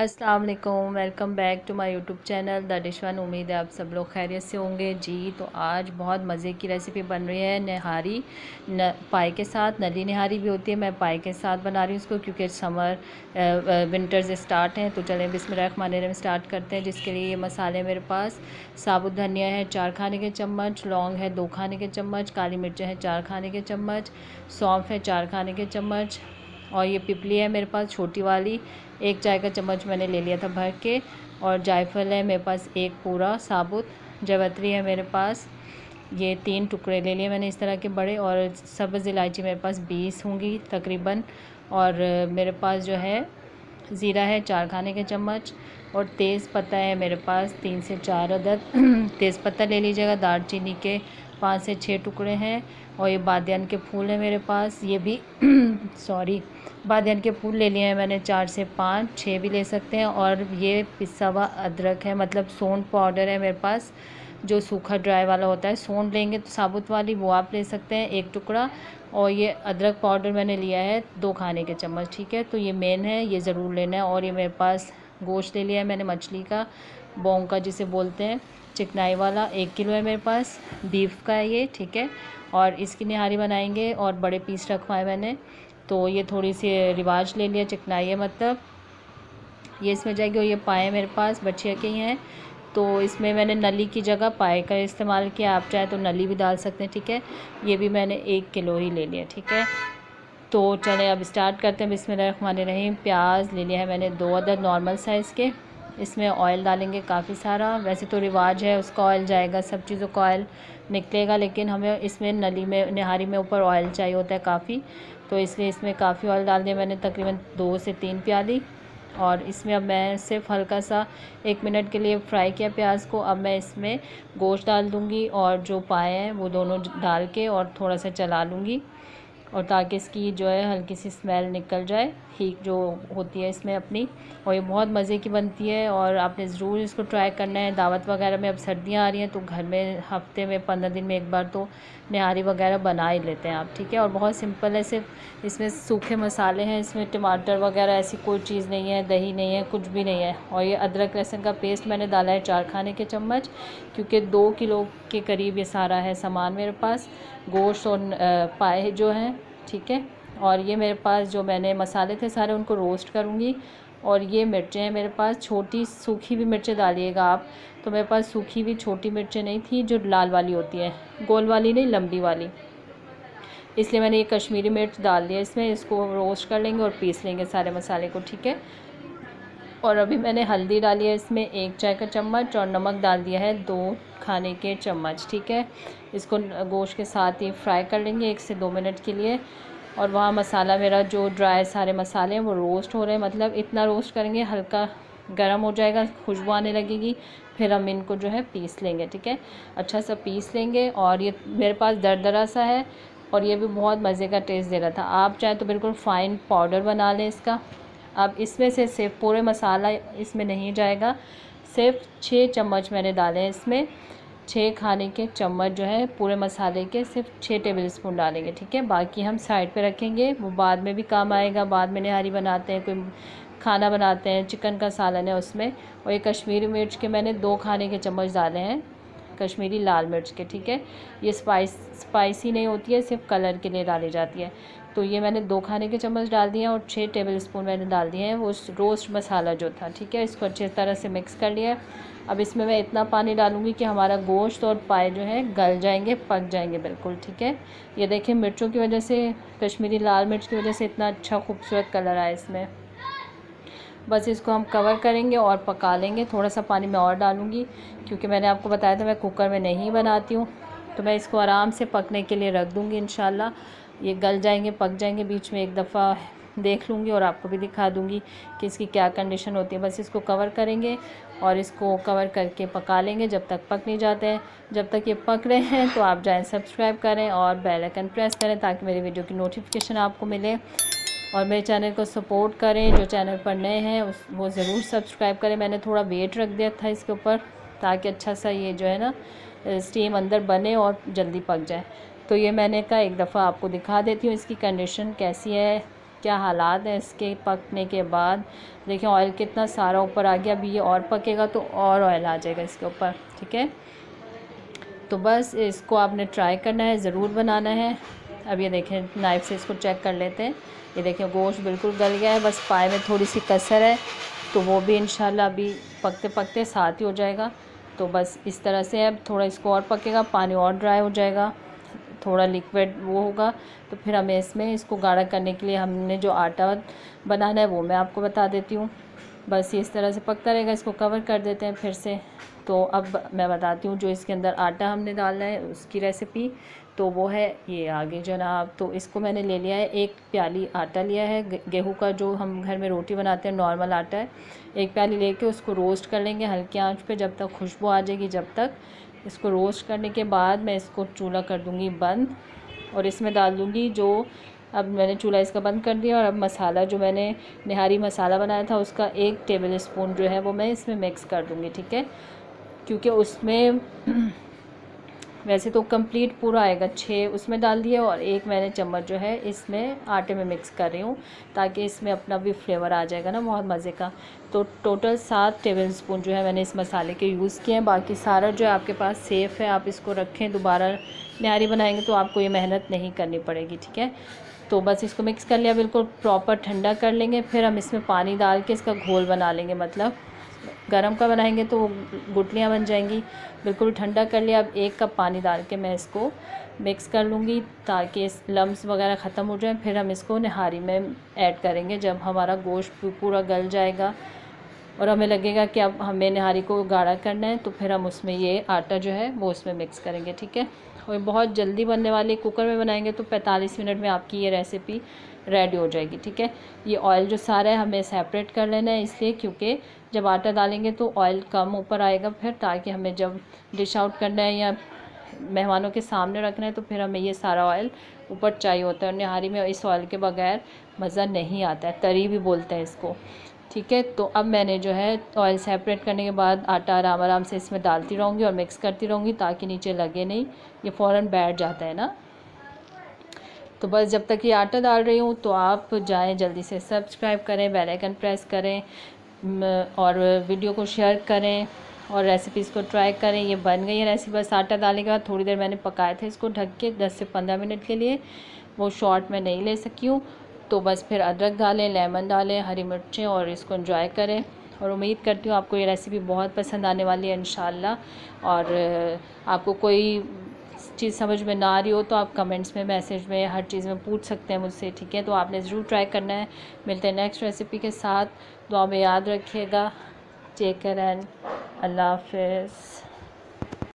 अस्सलाम वालेकुम, welcome back to my YouTube channel the dish one. उम्मीद है आप सब लोग खैरियत से होंगे जी। तो आज बहुत मज़े की रेसिपी बन रही है निहारी पाई के साथ। नली निहारी भी होती है, मैं पाई के साथ बना रही हूँ उसको क्योंकि समर विंटर्स स्टार्ट हैं। तो चलें बिस्मिल्लाहिर्रहमानिर्रहीम स्टार्ट करते हैं। जिसके लिए ये मसाले मेरे पास साबुत धनिया है 4 खाने के चम्मच, लौंग है 2 खाने के चम्मच, काली मिर्च है 4 खाने के चम्मच, सौंफ है 4 खाने के चम्मच, और ये पिपली है मेरे पास छोटी वाली 1 चाय का चम्मच मैंने ले लिया था भर के, और जायफल है मेरे पास 1 पूरा साबुत, जावित्री है मेरे पास ये 3 टुकड़े ले लिए मैंने इस तरह के बड़े, और सब्ज़ इलायची मेरे पास 20 होंगी तकरीबन, और मेरे पास जो है ज़ीरा है 4 खाने के चम्मच, और तेज़ पत्ता है मेरे पास 3 से 4 अदद तेज़ पत्ता ले लीजिएगा। दालचीनी के 5 से 6 टुकड़े हैं, और ये बादियान के फूल है मेरे पास, ये भी सॉरी बादियान के फूल ले लिए हैं मैंने 4 से 5, 6 भी ले सकते हैं। और ये पिसा हुआ अदरक है, मतलब सोंठ पाउडर है मेरे पास, जो सूखा ड्राई वाला होता है। सोंठ लेंगे तो साबुत वाली वो आप ले सकते हैं 1 टुकड़ा, और ये अदरक पाउडर मैंने लिया है 2 खाने के चम्मच, ठीक है। तो ये मेन है, ये ज़रूर लेना है। और ये मेरे पास गोश्त ले लिया है मैंने मछली का, बोंग का जिसे बोलते हैं, चिकनाई वाला 1 किलो है मेरे पास, बीफ का है ये, ठीक है। और इसकी निहारी बनाएंगे, और बड़े पीस रखवाए मैंने, तो ये थोड़ी सी रिवाज ले लिया, चिकनाई है मतलब ये इसमें जाएगी। और ये पाए मेरे पास बछिया के ही हैं, तो इसमें मैंने नली की जगह पाए का इस्तेमाल किया, आप चाहे तो नली भी डाल सकते हैं, ठीक है। ये भी मैंने 1 किलो ही ले लिया, ठीक है। तो चलें अब स्टार्ट करते हैं बिस्मिल्लाहिर्रहमानिर्रहीम। प्याज ले लिया है मैंने 2 अदद नॉर्मल साइज़ के। इसमें ऑयल डालेंगे काफ़ी सारा, वैसे तो रिवाज है उसका ऑयल जाएगा, सब चीज़ों का ऑयल निकलेगा, लेकिन हमें इसमें नली में निहारी में ऊपर ऑयल चाहिए होता है काफ़ी, तो इसलिए इसमें काफ़ी ऑयल डाल दिया मैंने, तकरीबन 2 से 3 प्याली। और इसमें अब मैं सिर्फ हल्का सा 1 मिनट के लिए फ्राई किया प्याज को। अब मैं इसमें गोश्त डाल दूँगी, और जो पाए हैं वो दोनों डाल के और थोड़ा सा चला लूँगी, और ताकि इसकी जो है हल्की सी स्मेल निकल जाए, हीट जो होती है इसमें अपनी। और ये बहुत मज़े की बनती है, और आपने ज़रूर इसको ट्राई करना है। दावत वगैरह में अब सर्दियाँ आ रही हैं, तो घर में हफ्ते में 15 दिन में एक बार तो निहारी वगैरह बना ही लेते हैं आप, ठीक है। और बहुत सिंपल है, सिर्फ इसमें सूखे मसाले हैं, इसमें टमाटर वगैरह ऐसी कोई चीज़ नहीं है, दही नहीं है, कुछ भी नहीं है। और ये अदरक लहसुन का पेस्ट मैंने डाला है 4 खाने के चम्मच, क्योंकि 2 किलो के करीब ये सारा है सामान मेरे पास, गोश्त और पाए जो हैं, ठीक है। और ये मेरे पास जो मैंने मसाले थे सारे उनको रोस्ट करूँगी। और ये मिर्चें हैं मेरे पास, छोटी सूखी भी मिर्चें डालिएगा आप, तो मेरे पास सूखी भी छोटी मिर्चें नहीं थी, जो लाल वाली होती है, गोल वाली नहीं, लंबी वाली, इसलिए मैंने ये कश्मीरी मिर्च डाल दिया इसमें। इसको रोस्ट कर लेंगे और पीस लेंगे सारे मसाले को, ठीक है। और अभी मैंने हल्दी डाली है इसमें 1 चाय का चम्मच, और नमक डाल दिया है 2 खाने के चम्मच, ठीक है। इसको गोश्त के साथ ही फ्राई कर लेंगे 1 से 2 मिनट के लिए। और वहाँ मसाला मेरा जो ड्राई सारे मसाले हैं वो रोस्ट हो रहे हैं, मतलब इतना रोस्ट करेंगे हल्का गर्म हो जाएगा, खुशबू आने लगेगी, फिर हम इनको जो है पीस लेंगे, ठीक है। अच्छा सा पीस लेंगे। और ये मेरे पास दरदरा सा है, और ये भी बहुत मज़े का टेस्ट दे रहा था। आप चाहे तो बिल्कुल फ़ाइन पाउडर बना लें इसका। अब इसमें से सिर्फ पूरे मसाला इसमें नहीं जाएगा, सिर्फ 6 चम्मच मैंने डाले हैं इसमें, 6 खाने के चम्मच जो है पूरे मसाले के सिर्फ 6 टेबल स्पून डालेंगे, ठीक है। बाकी हम साइड पे रखेंगे, वो बाद में भी काम आएगा, बाद में निहारी बनाते हैं, कोई खाना बनाते हैं, चिकन का सालन है उसमें। और ये कश्मीरी मिर्च के मैंने 2 खाने के चम्मच डाले हैं, कश्मीरी लाल मिर्च के, ठीक है। ये स्पाइसी नहीं होती है, सिर्फ कलर के लिए डाली जाती है। तो ये मैंने 2 खाने के चम्मच डाल दिए हैं, और 6 टेबल स्पून मैंने डाल दिए हैं वो रोस्ट मसाला जो था, ठीक है। इसको अच्छी तरह से मिक्स कर लिया है। अब इसमें मैं इतना पानी डालूँगी कि हमारा गोश्त और पाए जो है गल जाएंगे, पक जाएंगे बिल्कुल, ठीक है। ये देखें मिर्चों की वजह से, कश्मीरी लाल मिर्च की वजह से इतना अच्छा खूबसूरत कलर आया इसमें। बस इसको हम कवर करेंगे और पका लेंगे। थोड़ा सा पानी मैं और डालूँगी, क्योंकि मैंने आपको बताया था मैं कुकर में नहीं बनाती हूँ, तो मैं इसको आराम से पकने के लिए रख दूँगी। इंशाल्लाह ये गल जाएंगे, पक जाएंगे। बीच में एक दफ़ा देख लूँगी और आपको भी दिखा दूँगी कि इसकी क्या कंडीशन होती है। बस इसको कवर करेंगे और इसको कवर करके पका लेंगे जब तक पक नहीं जाते हैं। जब तक ये पक रहे हैं तो आप जाएँ सब्सक्राइब करें और बेल आइकन प्रेस करें, ताकि मेरी वीडियो की नोटिफिकेशन आपको मिले। और मेरे चैनल को सपोर्ट करें, जो चैनल पर नए हैं वो ज़रूर सब्सक्राइब करें। मैंने थोड़ा वेट रख दिया था इसके ऊपर, ताकि अच्छा सा ये जो है ना स्टीम अंदर बने और जल्दी पक जाए। तो ये मैंने कहा एक दफ़ा आपको दिखा देती हूँ इसकी कंडीशन कैसी है, क्या हालात हैं इसके पकने के बाद। देखिए ऑयल कितना सारा ऊपर आ गया। अभी ये और पकेगा तो और ऑयल आ जाएगा इसके ऊपर, ठीक है। तो बस इसको आपने ट्राई करना है, ज़रूर बनाना है। अब ये देखें नाइफ़ से इसको चेक कर लेते हैं। ये देखें गोश्त बिल्कुल गल गया है, बस पाए में थोड़ी सी कसर है, तो वो भी इंशाल्लाह अभी पकते पकते साथ ही हो जाएगा। तो बस इस तरह से अब थोड़ा इसको और पकेगा, पानी और ड्राई हो जाएगा, थोड़ा लिक्विड वो होगा, तो फिर हमें इसमें इसको गाढ़ा करने के लिए हमने जो आटा बनाना है वो मैं आपको बता देती हूँ। बस इस तरह से पकता रहेगा, इसको कवर कर देते हैं फिर से। तो अब मैं बताती हूँ जो इसके अंदर आटा हमने डालना है उसकी रेसिपी। तो वो है ये आगे जनाब। तो इसको मैंने ले लिया है, 1 प्याली आटा लिया है गेहूं का, जो हम घर में रोटी बनाते हैं नॉर्मल आटा है। 1 प्याली लेके उसको रोस्ट कर लेंगे हल्की आंच पे जब तक खुशबू आ जाएगी। जब तक इसको रोस्ट करने के बाद मैं इसको चूल्हा कर दूँगी बंद, और इसमें डाल दूँगी जो, अब मैंने चूल्हा इसका बंद कर दिया। और अब मसाला जो मैंने निहारी मसाला बनाया था उसका 1 टेबल स्पून जो है वो मैं इसमें मिक्स कर दूँगी, ठीक है। क्योंकि उसमें वैसे तो कंप्लीट पूरा आएगा, 6 उसमें डाल दिए और 1 मैंने चम्मच जो है इसमें आटे में मिक्स कर रही हूँ, ताकि इसमें अपना भी फ्लेवर आ जाएगा ना बहुत मज़े का। तो टोटल 7 टेबल स्पून जो है मैंने इस मसाले के यूज़ किए हैं। बाकी सारा जो है आपके पास सेफ़ है, आप इसको रखें, दोबारा निहारी बनाएंगे तो आपको ये मेहनत नहीं करनी पड़ेगी, ठीक है। तो बस इसको मिक्स कर लिया, बिल्कुल प्रॉपर ठंडा कर लेंगे। फिर हम इसमें पानी डाल के इसका घोल बना लेंगे, मतलब गरम का बनाएंगे तो गुठलियाँ बन जाएंगी। बिल्कुल ठंडा कर लिया। अब 1 कप पानी डाल के मैं इसको मिक्स कर लूँगी ताकि इस लम्स वगैरह ख़त्म हो जाए। फिर हम इसको निहारी में ऐड करेंगे जब हमारा गोश्त पूरा गल जाएगा और हमें लगेगा कि अब हमें निहारी को गाढ़ा करना है, तो फिर हम उसमें ये आटा जो है वो उसमें मिक्स करेंगे, ठीक है। और बहुत जल्दी बनने वाली, कुकर में बनाएंगे तो 45 मिनट में आपकी ये रेसिपी रेडी हो जाएगी, ठीक है। ये ऑयल जो सारा है हमें सेपरेट कर लेना है, इसलिए क्योंकि जब आटा डालेंगे तो ऑयल कम ऊपर आएगा फिर, ताकि हमें जब डिश आउट करना है या मेहमानों के सामने रखना है तो फिर हमें ये सारा ऑयल ऊपर चाहिए होता है। और निहारी में इस ऑयल के बगैर मज़ा नहीं आता है, तरी भी बोलते हैं इसको, ठीक है। तो अब मैंने जो है ऑयल सेपरेट करने के बाद आटा आराम आराम से इसमें डालती रहूँगी और मिक्स करती रहूँगी ताकि नीचे लगे नहीं, ये फ़ौरन बैठ जाता है ना। तो बस जब तक ये आटा डाल रही हूँ तो आप जाएं जल्दी से सब्सक्राइब करें, बेल आइकन प्रेस करें और वीडियो को शेयर करें और रेसिपीज़ को ट्राई करें। ये बन गई है रेसिपी। बस आटा डालने के बाद थोड़ी देर मैंने पकाए थे इसको ढक के 10 से 15 मिनट के लिए, वो शॉर्ट में नहीं ले सकी हूँ। तो बस फिर अदरक डालें, लेमन डालें, हरी मिर्चें और इसको एंजॉय करें। और उम्मीद करती हूँ आपको ये रेसिपी बहुत पसंद आने वाली है इंशाल्लाह। और आपको कोई चीज़ समझ में ना आ रही हो तो आप कमेंट्स में, मैसेज में, हर चीज़ में पूछ सकते हैं मुझसे, ठीक है। तो आपने ज़रूर ट्राई करना है। मिलते हैं नेक्स्ट रेसिपी के साथ। दुआ में याद रखिएगा। टेक केयर एंड अल्लाह हाफ़िज़।